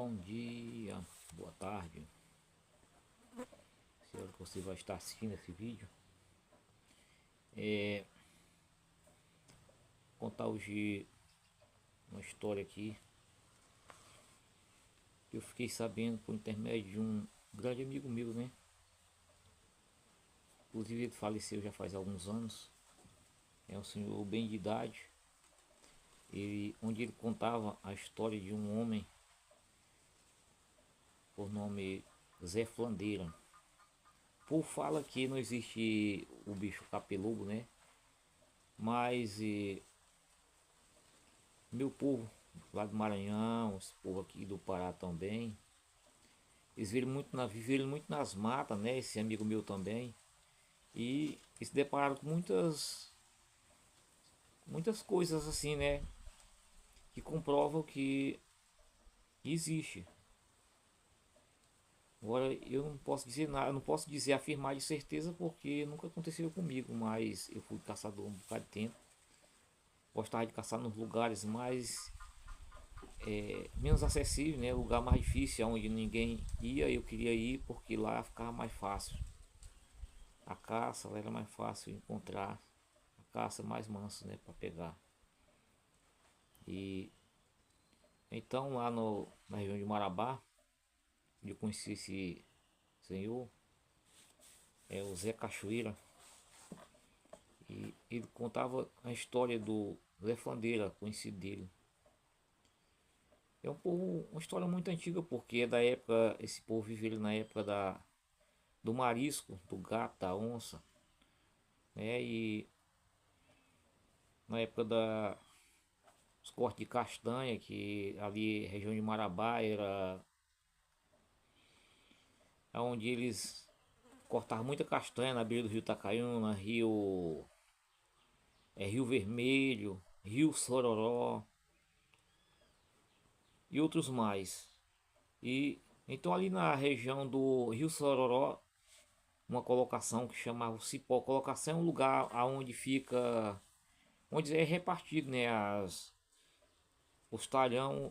Bom dia, boa tarde. Se é que você vai estar assistindo esse vídeo, contar hoje uma história aqui que eu fiquei sabendo por intermédio de um grande amigo meu, né? Inclusive ele faleceu já faz alguns anos. É um senhor bem de idade. Onde ele contava a história de um homem por nome Zé Flandeira. O povo fala que não existe o bicho capeludo, né? Mas meu povo lá do Maranhão, esse povo aqui do Pará também, eles viveram muito nas matas, né? Esse amigo meu também. E se depararam com muitas coisas assim, né? Que comprovam que existe. Agora eu não posso dizer nada, eu não posso dizer afirmar de certeza porque nunca aconteceu comigo, mas eu fui caçador um bocado de tempo. Gostava de caçar nos lugares mais menos acessíveis, né? Lugar mais difícil, onde ninguém ia, eu queria ir porque lá ficava mais fácil. A caça lá era mais fácil encontrar, a caça mais mansa, né, para pegar. E então lá na região de Marabá, eu conheci esse senhor, é o Zé Cachoeira, e ele contava a história do Zé Fandeira, conhecido dele. É uma história muito antiga, porque é da época, esse povo viveu na época do marisco, do gato, da onça, né? E na época dos cortes de castanha, que ali região de Marabá era onde eles cortavam muita castanha na beira do rio Tacaiúna, Rio Vermelho, Rio Sororó e outros mais. E então ali na região do Rio Sororó, uma colocação que chamava Cipó. Colocação é um lugar aonde fica, onde é repartido, né, os talhão,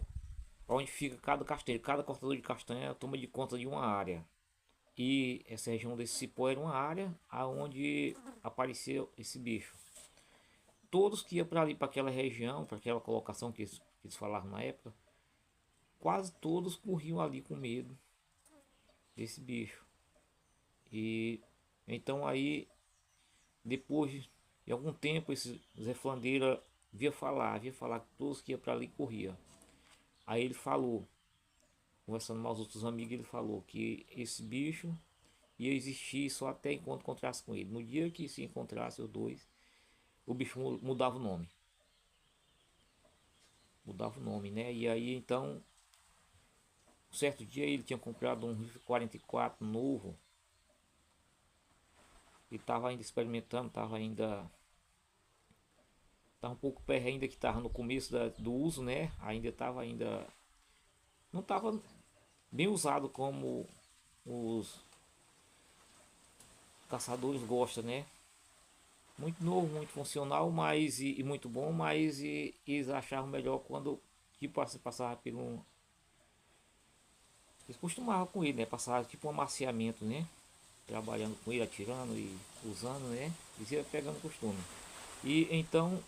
onde fica cada castanha, cada cortador de castanha toma de conta de uma área. E essa região desse cipó era uma área aonde apareceu esse bicho. Todos que iam para ali, para aquela região, para aquela colocação que eles falaram na época, quase todos corriam ali com medo desse bicho. E então aí, depois de algum tempo, esse Zé Flandeira via falar que todos que iam para ali corria. Aí ele falou, conversando com os outros amigos, ele falou que esse bicho ia existir só até enquanto encontrasse com ele. No dia que se encontrasse os dois, o bicho mudava o nome. Mudava o nome, né? E aí então, um certo dia ele tinha comprado um rifle 44 novo. E estava ainda experimentando, tava um pouco perto ainda, que estava no começo do uso, né? Não estava bem usado como os caçadores gostam, né? Muito novo, muito funcional, mas e muito bom, mas eles achavam melhor quando tipo passava por um. Eles costumavam com ele, né? Passava tipo um amaciamento, né? Trabalhando com ele, atirando e usando, né? Eles iam pegando costume. E então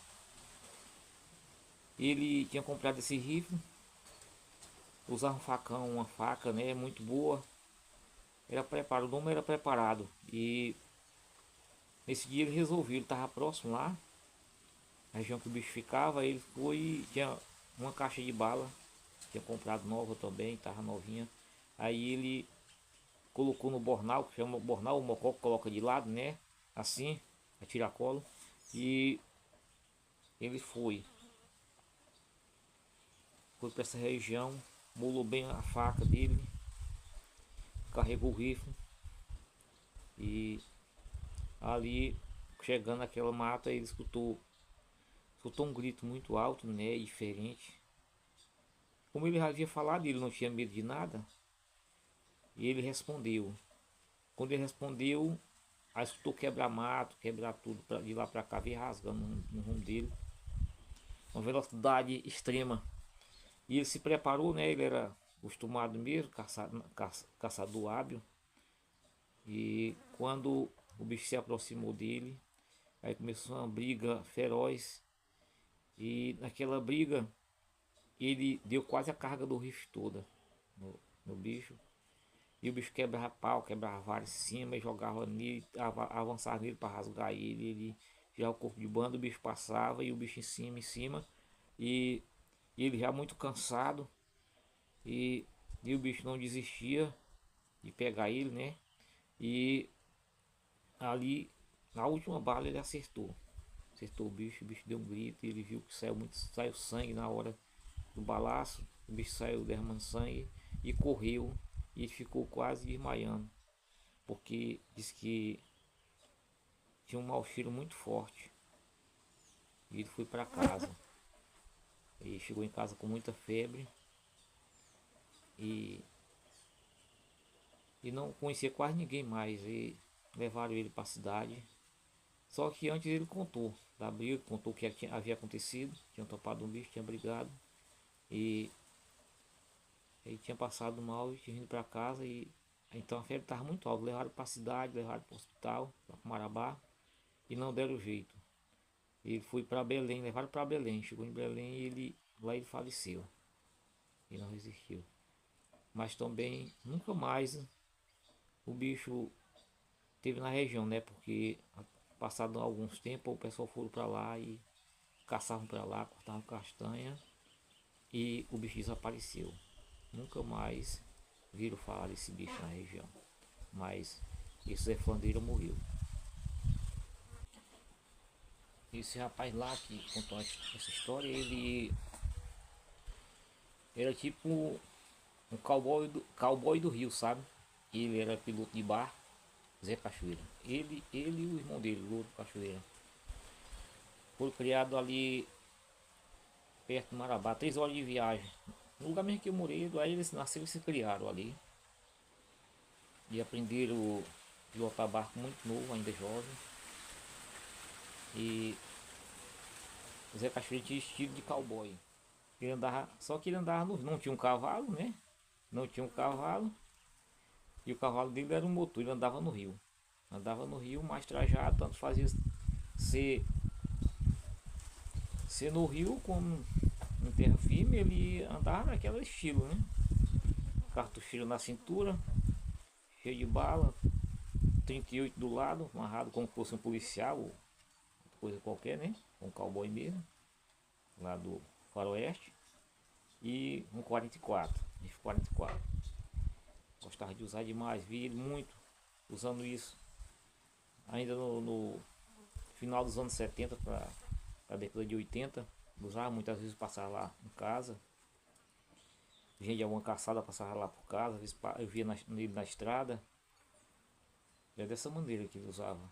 ele tinha comprado esse rifle, usava um facão, uma faca, né? Muito boa. Era preparado, o nome era preparado. E nesse dia ele resolveu, ele estava próximo lá, a região que o bicho ficava, ele foi, tinha uma caixa de bala, tinha comprado nova também, estava novinha. Aí ele colocou no bornal, que chama bornal, o mocó coloca de lado, né? Assim, a tiracolo. E ele foi para essa região, molou bem a faca dele, carregou o rifle e ali chegando naquela mata ele escutou um grito muito alto, né, diferente. Como ele já havia falado, ele não tinha medo de nada. E ele respondeu. Quando ele respondeu, aí escutou quebrar mato, quebrar tudo de lá para cá, veio rasgando no rumo dele, uma velocidade extrema. E ele se preparou, né? Ele era acostumado mesmo, caçador hábil. E quando o bicho se aproximou dele, aí começou uma briga feroz. E naquela briga ele deu quase a carga do rifle toda no bicho. E o bicho quebrava pau, quebrava vários em cima e jogava nele, avançava nele para rasgar ele. Ele já o corpo de bando, o bicho passava e o bicho em cima. E ele já muito cansado. E, e o bicho não desistia de pegar ele, né? E ali, na última bala, ele acertou. Acertou o bicho deu um grito. E ele viu que saiu sangue na hora do balaço. O bicho saiu derramando sangue e correu. E ele ficou quase desmaiando. Porque disse que tinha um mau cheiro muito forte. E ele foi para casa. Ele chegou em casa com muita febre. E, e não conhecia quase ninguém mais. E levaram ele para a cidade. Só que antes ele contou da briga, contou o que havia acontecido. Tinha topado um bicho, tinha brigado. E ele tinha passado mal e tinha vindo para casa. E então a febre estava muito alta. Levaram para a cidade, levaram para o hospital, para Marabá. E não deram jeito. Ele foi para Belém, levaram para Belém. Chegou em Belém e lá ele faleceu. E não resistiu. Mas também nunca mais o bicho teve na região, né? Porque passado alguns tempos o pessoal foram para lá e caçavam para lá, cortavam castanha e o bicho desapareceu. Nunca mais viram falar desse bicho na região. Mas esse Zé Fandeira morreu. Esse rapaz lá que contou essa história, ele era tipo um cowboy do Rio, sabe? Ele era piloto de bar, Zé Cachoeira. Ele e o irmão dele, Louro Cachoeira. Foi criado ali perto do Marabá, 3 horas de viagem. No lugar mesmo que eu morei, aí eles nasceram e se criaram ali. E aprenderam a pilotar barco muito novo, ainda jovem. E o Zé Cachoeira tinha estilo de cowboy. Ele andava, só que ele andava não tinha um cavalo, né? Não tinha um cavalo. E o cavalo dele era um motor, ele andava no rio. Andava no rio mais trajado, tanto fazia ser, ser no rio como em terra firme, ele andava naquele estilo, né? Cartucheiro na cintura, cheio de bala, 38 do lado, amarrado como se fosse um policial, ou coisa qualquer, né? Um cowboy mesmo, lá do faroeste. E um 44, F44. Gostava de usar demais, vi ele muito usando isso. Ainda no final dos anos 70 para a década de 80, usava muitas vezes passar lá em casa. Gente de alguma caçada passava lá por casa, às vezes eu via nele na estrada. É dessa maneira que ele usava.